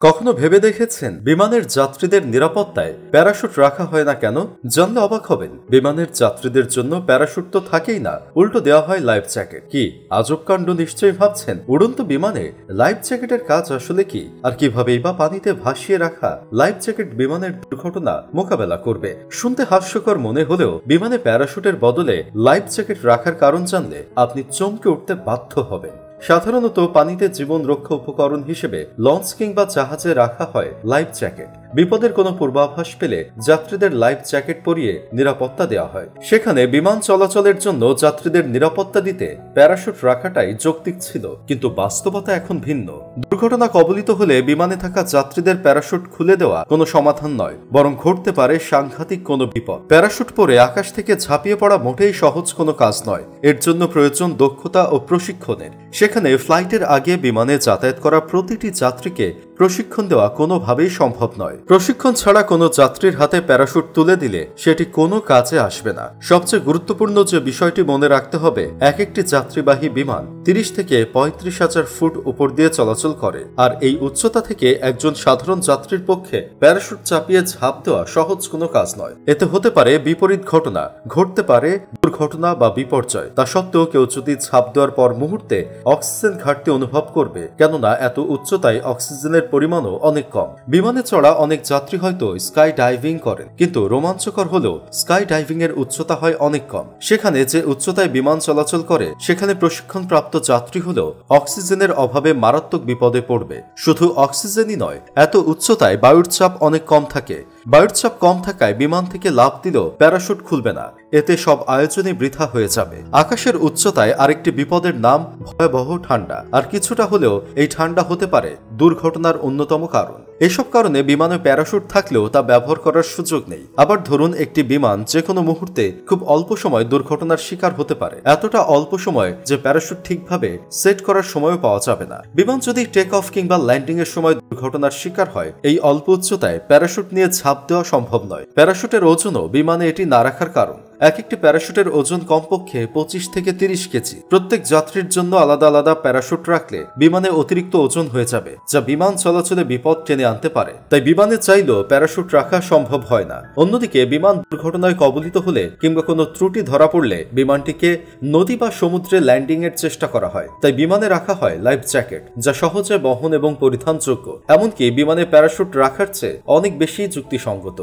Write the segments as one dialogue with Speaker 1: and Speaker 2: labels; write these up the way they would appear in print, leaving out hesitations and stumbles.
Speaker 1: কখনো ভেবে দেখেছেন বিমানের যাত্রীদের নিরাপত্তায় প্যারাশুট রাখা হয় না কেন? জানলে অবাক হবেন। বিমানের যাত্রীদের জন্য প্যারাশুট তো থাকেই না, উল্টো দেওয়া হয় লাইফ জ্যাকেট। কি আজব কাণ্ড নিশ্চয়ই ভাবছেন। উড়ন্ত বিমানে লাইফ জ্যাকেটের কাজ আসলে কি, আর কিভাবেই বা পানিতে ভাসিয়ে রাখা লাইফ জ্যাকেট বিমানের দুর্ঘটনা মোকাবেলা করবে? শুনতে হাস্যকর মনে হলেও বিমানে প্যারাশুটের বদলে লাইফ জ্যাকেট রাখার কারণ জানলে আপনি চমকে উঠতে বাধ্য হবেন। সাধারণত পানিতে জীবন রক্ষা উপকরণ হিসেবে লঞ্চ কিংবা জাহাজে রাখা হয় লাইফ জ্যাকেট। বিপদের কোনো পূর্বাভাস পেলে যাত্রীদের লাইফ জ্যাকেট পরিয়ে নিরাপত্তা দেওয়া হয়। সেখানে বিমান চলাচলের জন্য যাত্রীদের নিরাপত্তা দিতে প্যারাশুট রাখাটাই যৌক্তিক ছিল, কিন্তু বাস্তবতা এখন ভিন্ন। দুর্ঘটনা কবলিত হলে বিমানে থাকা যাত্রীদের প্যারাশুট খুলে দেওয়া কোনো সমাধান নয়, বরং ঘটতে পারে সাংঘাতিক কোনো বিপদ। প্যারাশুট পরে আকাশ থেকে ঝাঁপিয়ে পড়া মোটেই সহজ কোনো কাজ নয়। এর জন্য প্রয়োজন দক্ষতা ও প্রশিক্ষণের। সেখানে ফ্লাইটের আগে বিমানে যাতায়াত করা প্রতিটি যাত্রীকে প্রশিক্ষণ দেওয়া কোনোভাবেই সম্ভব নয়। প্রশিক্ষণ ছাড়া কোনো যাত্রীর হাতে প্যারাশুট তুলে দিলে সেটি কোনো কাজে আসবে না। সবচেয়ে গুরুত্বপূর্ণ যে বিষয়টি মনে রাখতে হবে, এক একটি যাত্রীবাহী বিমান 30 থেকে 35,000 ফুট উপর দিয়ে চলাচল করে, আর এই উচ্চতা থেকে একজন সাধারণ যাত্রীর পক্ষে প্যারাশুট চাপিয়ে ঝাঁপ দেওয়া সহজ কোনো কাজ নয়। এতে হতে পারে বিপরীত ঘটনা, ঘটতে পারে দুর্ঘটনা বা বিপর্যয়। তা সত্ত্বেও কেউ যদি ঝাঁপ দেওয়ার পর মুহূর্তে অক্সিজেন ঘাটতি অনুভব করবে, কেননা এত উচ্চতায় অক্সিজেনের পরিমাণও অনেক কম। বিমানে চড়া অনেক যাত্রী হয়তো স্কাই ডাইভিং করেন, কিন্তু রোমাঞ্চকর হলেও স্কাই ডাইভিং এর উচ্চতা হয় অনেক কম। সেখানে যে উচ্চতায় বিমান চলাচল করে, সেখানে প্রশিক্ষণপ্রাপ্ত যাত্রী হলেও অক্সিজেনের অভাবে মারাত্মক বিপদে পড়বে। শুধু অক্সিজেনই নয়, এত উচ্চতায় বায়ুর চাপ অনেক কম থাকে। বায়ুর চাপ কম থাকায় বিমান থেকে লাফ দিলেও প্যারাশুট খুলবে না। এতে সব আয়োজনই বৃথা হয়ে যাবে। আকাশের উচ্চতায় আরেকটি বিপদের নাম ভয়াবহ ঠান্ডা, আর কিছুটা হলেও এই ঠান্ডা হতে পারে দুর্ঘটনার অন্যতম কারণ। এসব কারণে বিমানে প্যারাশুট থাকলেও তা ব্যবহার করার সুযোগ নেই। আবার ধরুন একটি বিমান যে কোনো মুহূর্তে খুব অল্প সময় দুর্ঘটনার শিকার হতে পারে, এতটা অল্প সময় যে প্যারাশুট ঠিকভাবে সেট করার সময়ও পাওয়া যাবে না। বিমান যদি টেক অফ কিংবা ল্যান্ডিং এর সময় দুর্ঘটনার শিকার হয়, এই অল্প উচ্চতায় প্যারাশুট নিয়ে ঝাঁপ দেওয়া সম্ভব নয়। প্যারাশুটের ওজনও বিমানে এটি না রাখার কারণ। এক একটি প্যারাশুটের ওজন কমপক্ষে 25 থেকে 30 কেজি। প্রত্যেক যাত্রীর জন্য আলাদা আলাদা প্যারাশুট রাখলে বিমানে অতিরিক্ত ওজন হয়ে যাবে, যা বিমান চলাচলে বিপদ টেনে আনতে পারে। তাই বিমানে চাইলেও প্যারাশুট রাখা সম্ভব হয় না। অন্যদিকে বিমান দুর্ঘটনায় কবলিত হলে কিংবা কোনো ত্রুটি ধরা পড়লে বিমানটিকে নদী বা সমুদ্রে ল্যান্ডিং এর চেষ্টা করা হয়। তাই বিমানে রাখা হয় লাইফ জ্যাকেট, যা সহজে বহন এবং পরিধানযোগ্য। এমনকি বিমানে প্যারাশুট রাখার চেয়ে অনেক বেশি যুক্তিসঙ্গত।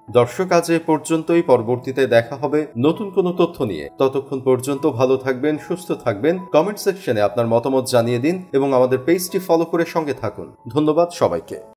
Speaker 1: দর্শক, আজ এ পর্যন্তই। পরবর্তীতে দেখা হবে নতুন কোনো তথ্য নিয়ে। ততক্ষণ পর্যন্ত ভালো থাকবেন, সুস্থ থাকবেন। কমেন্ট সেকশনে আপনার মতামত জানিয়ে দিন এবং আমাদের পেজটি ফলো করে সঙ্গে থাকুন। ধন্যবাদ সবাইকে।